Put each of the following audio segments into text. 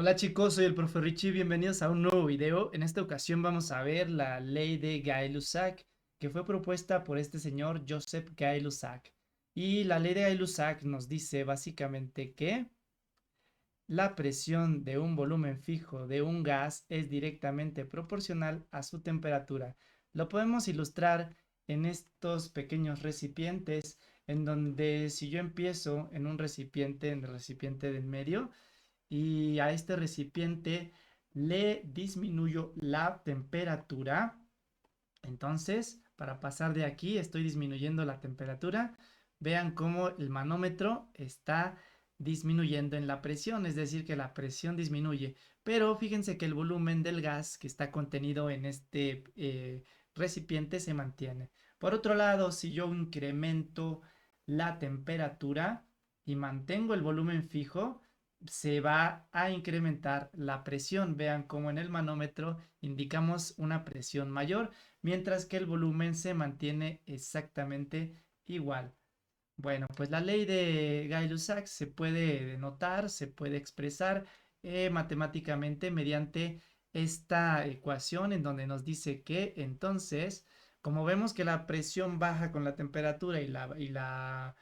Hola chicos, soy el profe Richie, bienvenidos a un nuevo video. En esta ocasión vamos a ver la ley de Gay-Lussac, que fue propuesta por este señor Joseph Gay-Lussac. Y la ley de Gay-Lussac nos dice básicamente que la presión de un volumen fijo de un gas es directamente proporcional a su temperatura. Lo podemos ilustrar en estos pequeños recipientes, en donde si yo empiezo en un recipiente, en el recipiente del medio, y a este recipiente le disminuyo la temperatura. Entonces, para pasar de aquí, estoy disminuyendo la temperatura. Vean cómo el manómetro está disminuyendo en la presión, es decir, que la presión disminuye. Pero fíjense que el volumen del gas que está contenido en este recipiente se mantiene. Por otro lado, si yo incremento la temperatura y mantengo el volumen fijo, se va a incrementar la presión. Vean cómo en el manómetro indicamos una presión mayor, mientras que el volumen se mantiene exactamente igual. Bueno, pues la ley de Gay-Lussac se puede denotar, se puede expresar matemáticamente mediante esta ecuación en donde nos dice que entonces, como vemos que la presión baja con la temperatura y la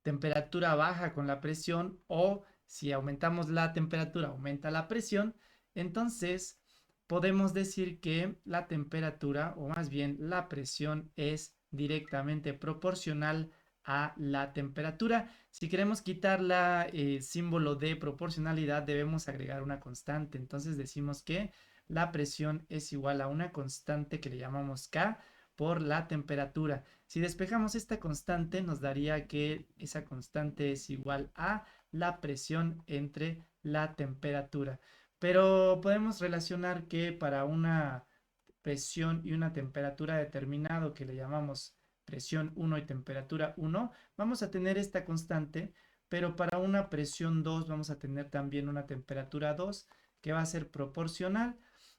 temperatura baja con la presión, o si aumentamos la temperatura aumenta la presión, entonces podemos decir que la temperatura, o más bien la presión, es directamente proporcional a la temperatura. Si queremos quitar la símbolo de proporcionalidad, debemos agregar una constante. Entonces decimos que la presión es igual a una constante que le llamamos K por la temperatura. Si despejamos esta constante, nos daría que esa constante es igual a la presión entre la temperatura. Pero podemos relacionar que para una presión y una temperatura determinado, que le llamamos presión 1 y temperatura 1, vamos a tener esta constante, pero para una presión 2 vamos a tener también una temperatura 2 que va a ser proporcional.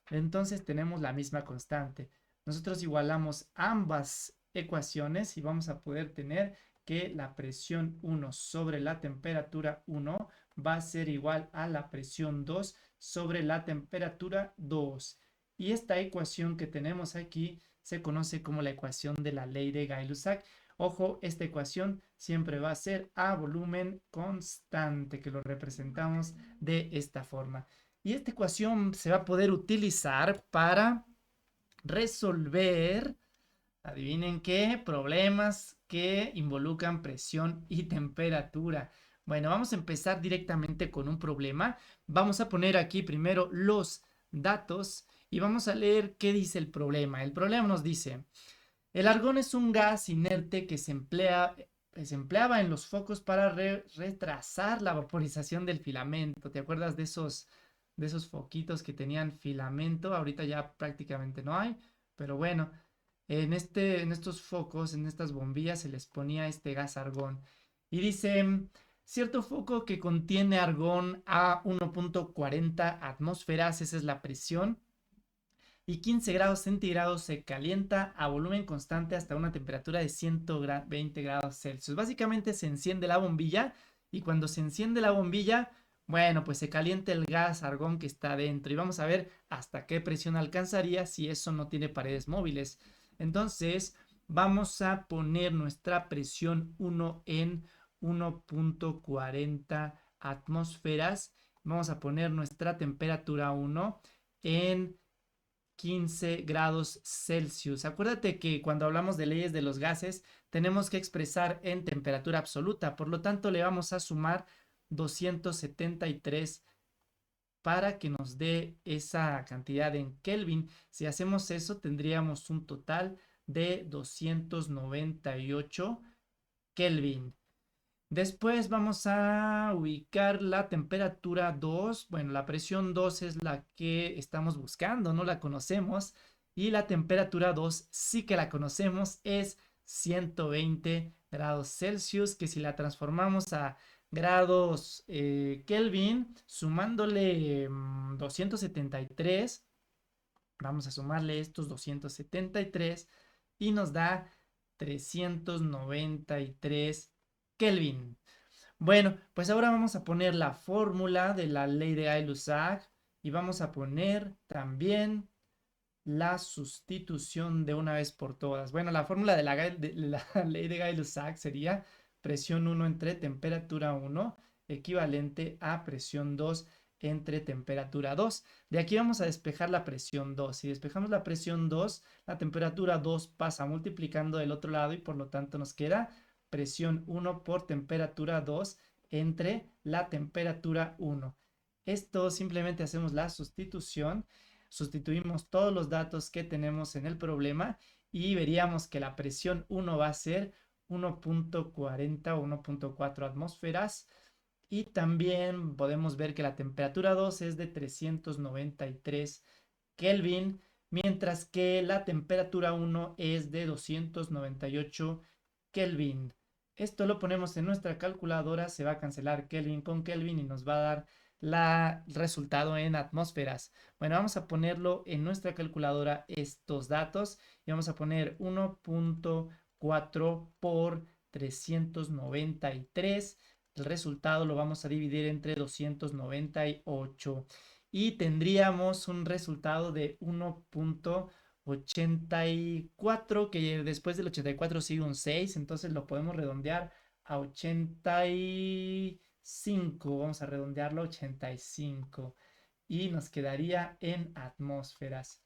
Entonces tenemos la misma constante. Nosotros igualamos ambas ecuaciones y vamos a poder tener que la presión 1 sobre la temperatura 1 va a ser igual a la presión 2 sobre la temperatura 2. Y esta ecuación que tenemos aquí se conoce como la ecuación de la ley de Gay-Lussac. Ojo, esta ecuación siempre va a ser a volumen constante, que lo representamos de esta forma. Y esta ecuación se va a poder utilizar para resolver, adivinen qué, problemas que involucran presión y temperatura. Bueno, vamos a empezar directamente con un problema. Vamos a poner aquí primero los datos y vamos a leer qué dice el problema. El problema nos dice: el argón es un gas inerte que se empleaba en los focos para retrasar la vaporización del filamento. ¿Te acuerdas de esos foquitos que tenían filamento? Ahorita ya prácticamente no hay, pero bueno, en estos focos, en estas bombillas se les ponía este gas argón. Y dice: cierto foco que contiene argón a 1.40 atmósferas, esa es la presión, y 15 grados centígrados, se calienta a volumen constante hasta una temperatura de 120 grados Celsius. Básicamente se enciende la bombilla, y cuando se enciende la bombilla, bueno, pues se calienta el gas argón que está dentro y vamos a ver hasta qué presión alcanzaría si eso no tiene paredes móviles. Entonces vamos a poner nuestra presión 1 en 1.40 atmósferas. Vamos a poner nuestra temperatura 1 en 15 grados Celsius. Acuérdate que cuando hablamos de leyes de los gases tenemos que expresar en temperatura absoluta, por lo tanto le vamos a sumar 273 para que nos dé esa cantidad en Kelvin. Si hacemos eso tendríamos un total de 298 Kelvin. Después vamos a ubicar la temperatura 2. Bueno, la presión 2 es la que estamos buscando, no la conocemos. Y la temperatura 2 sí que la conocemos, es 120 grados Celsius, que si la transformamos a grados Kelvin, sumándole 273, vamos a sumarle estos 273 y nos da 393 Kelvin. Bueno, pues ahora vamos a poner la fórmula de la ley de Gay-Lussac y vamos a poner también la sustitución de una vez por todas. Bueno, la fórmula de la ley de Gay-Lussac sería presión 1 entre temperatura 1 equivalente a presión 2 entre temperatura 2. De aquí vamos a despejar la presión 2. Si despejamos la presión 2, la temperatura 2 pasa multiplicando del otro lado y por lo tanto nos queda presión 1 por temperatura 2 entre la temperatura 1. Esto simplemente hacemos la sustitución, sustituimos todos los datos que tenemos en el problema y veríamos que la presión 1 va a ser 1.40 o 1.4 atmósferas y también podemos ver que la temperatura 2 es de 393 Kelvin, mientras que la temperatura 1 es de 298 Kelvin. Esto lo ponemos en nuestra calculadora, se va a cancelar Kelvin con Kelvin y nos va a dar el resultado en atmósferas. Bueno, vamos a ponerlo en nuestra calculadora estos datos y vamos a poner 1.4 por 393. El resultado lo vamos a dividir entre 298 y tendríamos un resultado de 1.84, que después del 84 sigue un 6, entonces lo podemos redondear a 85. Vamos a redondearlo a 85 y nos quedaría en atmósferas.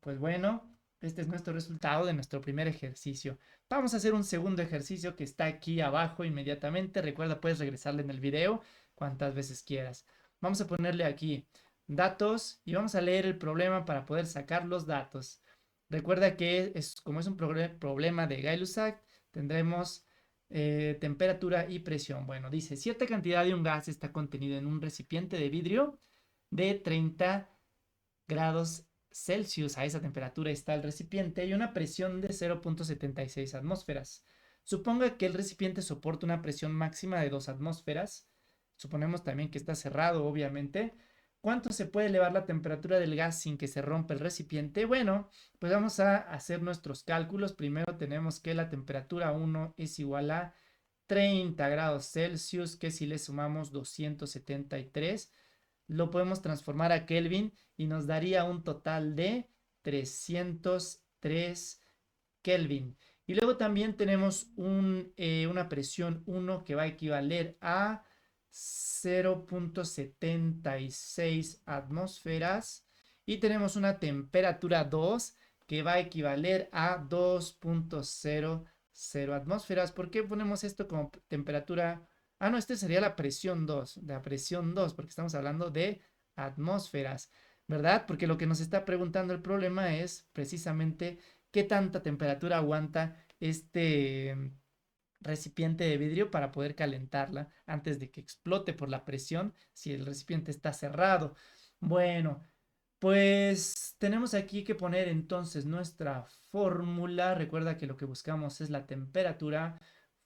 Pues bueno, este es nuestro resultado de nuestro primer ejercicio. Vamos a hacer un segundo ejercicio que está aquí abajo inmediatamente. Recuerda, puedes regresarle en el video cuantas veces quieras. Vamos a ponerle aquí datos y vamos a leer el problema para poder sacar los datos. Recuerda que como es un problema de Gay-Lussac, tendremos temperatura y presión. Bueno, dice, cierta cantidad de un gas está contenido en un recipiente de vidrio de 30 grados Celsius. A esa temperatura está el recipiente y una presión de 0.76 atmósferas. Suponga que el recipiente soporta una presión máxima de 2 atmósferas. Suponemos también que está cerrado, obviamente. ¿Cuánto se puede elevar la temperatura del gas sin que se rompa el recipiente? Bueno, pues vamos a hacer nuestros cálculos. Primero tenemos que la temperatura 1 es igual a 30 grados Celsius, que si le sumamos 273, lo podemos transformar a Kelvin y nos daría un total de 303 Kelvin. Y luego también tenemos una presión 1 que va a equivaler a 0.76 atmósferas. Y tenemos una temperatura 2 que va a equivaler a 2.00 atmósferas. ¿Por qué ponemos esto como temperatura? Ah, no, este sería la presión 2, porque estamos hablando de atmósferas, ¿verdad? Porque lo que nos está preguntando el problema es precisamente qué tanta temperatura aguanta este recipiente de vidrio para poder calentarla antes de que explote por la presión si el recipiente está cerrado. Bueno, pues tenemos aquí que poner entonces nuestra fórmula. Recuerda que lo que buscamos es la temperatura.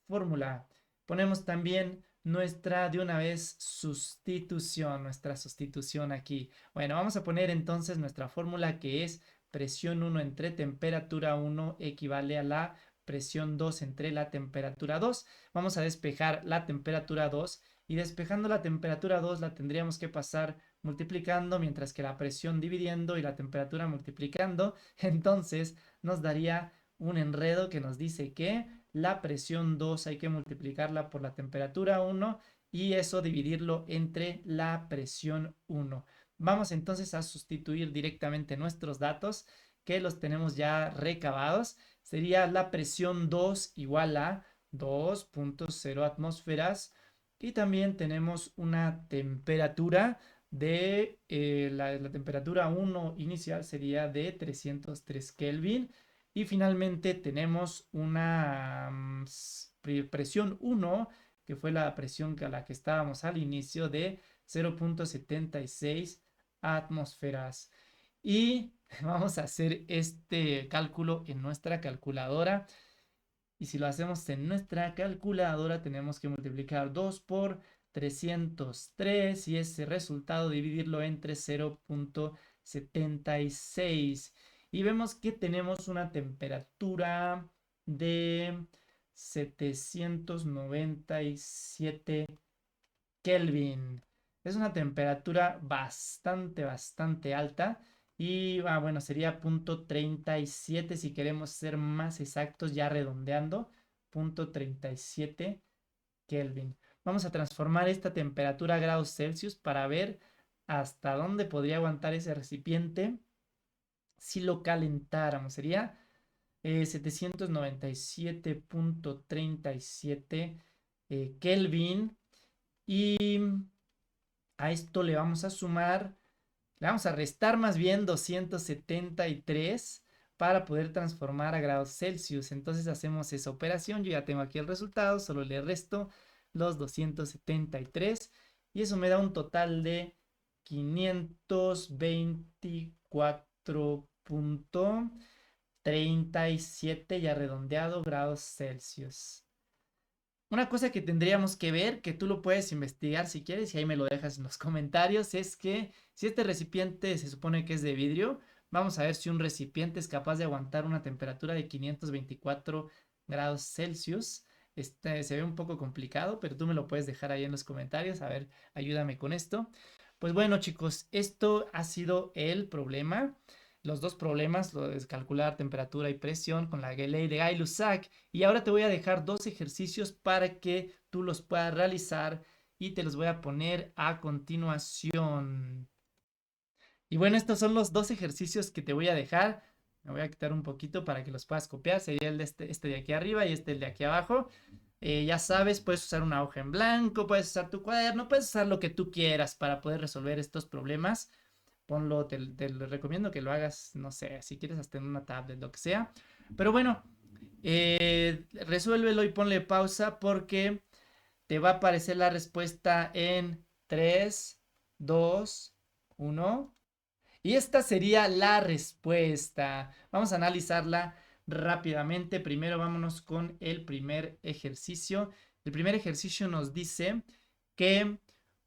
Fórmula. Ponemos también nuestra de una vez sustitución, nuestra sustitución aquí. Bueno, vamos a poner entonces nuestra fórmula, que es presión 1 entre temperatura 1 equivale a la presión 2 entre la temperatura 2. Vamos a despejar la temperatura 2 y despejando la temperatura 2 la tendríamos que pasar multiplicando, mientras que la presión dividiendo y la temperatura multiplicando. Entonces nos daría un enredo que nos dice que la presión 2 hay que multiplicarla por la temperatura 1 y eso dividirlo entre la presión 1. Vamos entonces a sustituir directamente nuestros datos, que los tenemos ya recabados. Sería la presión 2 igual a 2.0 atmósferas y también tenemos una temperatura de la temperatura 1 inicial sería de 303 Kelvin. Y finalmente tenemos una presión 1, que fue la presión a la que estábamos al inicio, de 0.76 atmósferas. Y vamos a hacer este cálculo en nuestra calculadora. Y si lo hacemos en nuestra calculadora, tenemos que multiplicar 2 por 303 y ese resultado dividirlo entre 0.76. Y vemos que tenemos una temperatura de 797 Kelvin. Es una temperatura bastante alta. Y bueno, sería punto 37 si queremos ser más exactos, ya redondeando. Punto 37 Kelvin. Vamos a transformar esta temperatura a grados Celsius para ver hasta dónde podría aguantar ese recipiente si lo calentáramos. Sería 797.37 Kelvin. Y a esto le vamos a sumar, le vamos a restar más bien 273 para poder transformar a grados Celsius. Entonces hacemos esa operación. Yo ya tengo aquí el resultado, solo le resto los 273 y eso me da un total de 524.37 ya redondeado grados Celsius. Una cosa que tendríamos que ver, que tú lo puedes investigar si quieres y ahí me lo dejas en los comentarios, es que si este recipiente se supone que es de vidrio, vamos a ver si un recipiente es capaz de aguantar una temperatura de 524 grados Celsius. Este se ve un poco complicado, pero tú me lo puedes dejar ahí en los comentarios. A ver, ayúdame con esto. Pues bueno, chicos, esto ha sido el problema. Los dos problemas, lo de calcular temperatura y presión con la ley de Gay-Lussac. Y ahora te voy a dejar dos ejercicios para que tú los puedas realizar y te los voy a poner a continuación. Y bueno, estos son los dos ejercicios que te voy a dejar. Me voy a quitar un poquito para que los puedas copiar. Sería el de este de aquí arriba y este el de aquí abajo. Ya sabes, puedes usar una hoja en blanco, puedes usar tu cuaderno, puedes usar lo que tú quieras para poder resolver estos problemas. Ponlo, te lo recomiendo que lo hagas, no sé, si quieres hasta en una tablet, lo que sea. Pero bueno, resuélvelo y ponle pausa porque te va a aparecer la respuesta en 3, 2, 1. Y esta sería la respuesta. Vamos a analizarla rápidamente. Primero vámonos con el primer ejercicio. El primer ejercicio nos dice que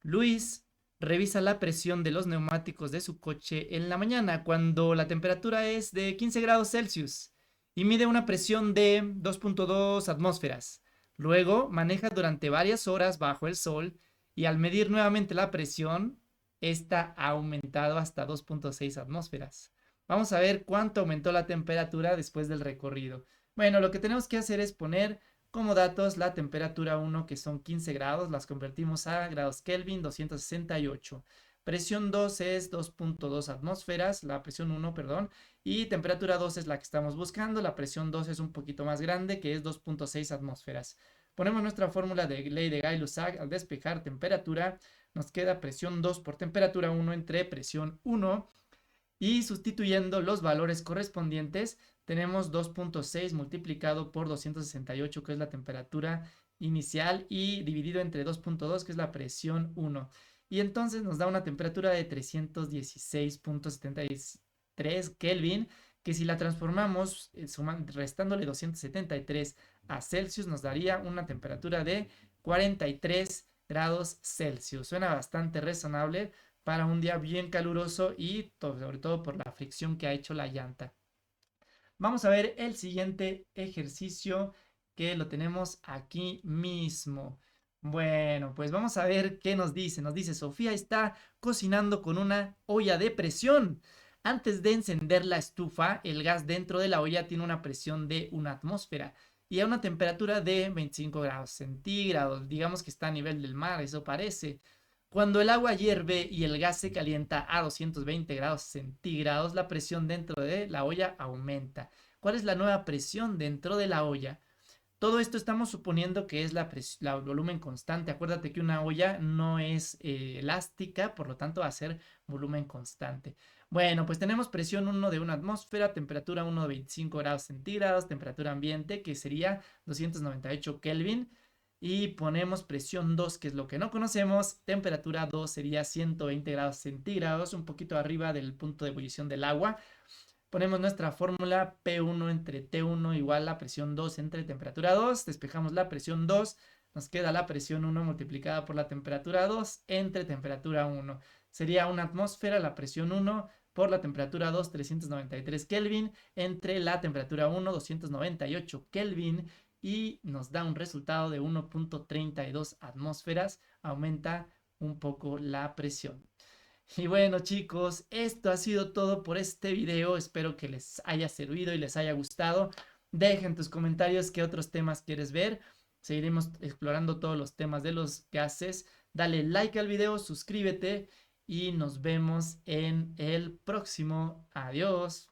Luis revisa la presión de los neumáticos de su coche en la mañana cuando la temperatura es de 15 grados Celsius y mide una presión de 2.2 atmósferas. Luego maneja durante varias horas bajo el sol y al medir nuevamente la presión, esta ha aumentado hasta 2.6 atmósferas. Vamos a ver cuánto aumentó la temperatura después del recorrido. Bueno, lo que tenemos que hacer es poner como datos la temperatura 1, que son 15 grados, las convertimos a grados Kelvin, 268. Presión 2 es 2.2 atmósferas, la presión 1, perdón, y temperatura 2 es la que estamos buscando, la presión 2 es un poquito más grande, que es 2.6 atmósferas. Ponemos nuestra fórmula de ley de Gay-Lussac al despejar temperatura, nos queda presión 2 por temperatura 1 entre presión 1 y sustituyendo los valores correspondientes tenemos 2.6 multiplicado por 268 que es la temperatura inicial y dividido entre 2.2 que es la presión 1 y entonces nos da una temperatura de 316.73 Kelvin que si la transformamos restándole 273 a Celsius nos daría una temperatura de 43 grados Celsius. Suena bastante razonable para un día bien caluroso y sobre todo por la fricción que ha hecho la llanta. Vamos a ver el siguiente ejercicio que lo tenemos aquí mismo. Bueno, pues vamos a ver qué nos dice. Nos dice, Sofía está cocinando con una olla de presión. Antes de encender la estufa, el gas dentro de la olla tiene una presión de 1 atmósfera y a una temperatura de 25 grados centígrados. Digamos que está a nivel del mar, eso parece. Cuando el agua hierve y el gas se calienta a 220 grados centígrados, la presión dentro de la olla aumenta. ¿Cuál es la nueva presión dentro de la olla? Todo esto estamos suponiendo que es la volumen constante. Acuérdate que una olla no es elástica, por lo tanto va a ser volumen constante. Bueno, pues tenemos presión 1 de 1 atmósfera, temperatura 1 de 25 grados centígrados, temperatura ambiente que sería 298 Kelvin. Y ponemos presión 2, que es lo que no conocemos. Temperatura 2 sería 120 grados centígrados, un poquito arriba del punto de ebullición del agua. Ponemos nuestra fórmula P1 entre T1 igual a presión 2 entre temperatura 2. Despejamos la presión 2. Nos queda la presión 1 multiplicada por la temperatura 2 entre temperatura 1. Sería una atmósfera, la presión 1 por la temperatura 2, 393 Kelvin, entre la temperatura 1, 298 Kelvin. y nos da un resultado de 1.32 atmósferas. Aumenta un poco la presión. Y bueno, chicos, esto ha sido todo por este video. Espero que les haya servido y les haya gustado. Dejen tus comentarios qué otros temas quieres ver. Seguiremos explorando todos los temas de los gases. Dale like al video, suscríbete y nos vemos en el próximo. Adiós.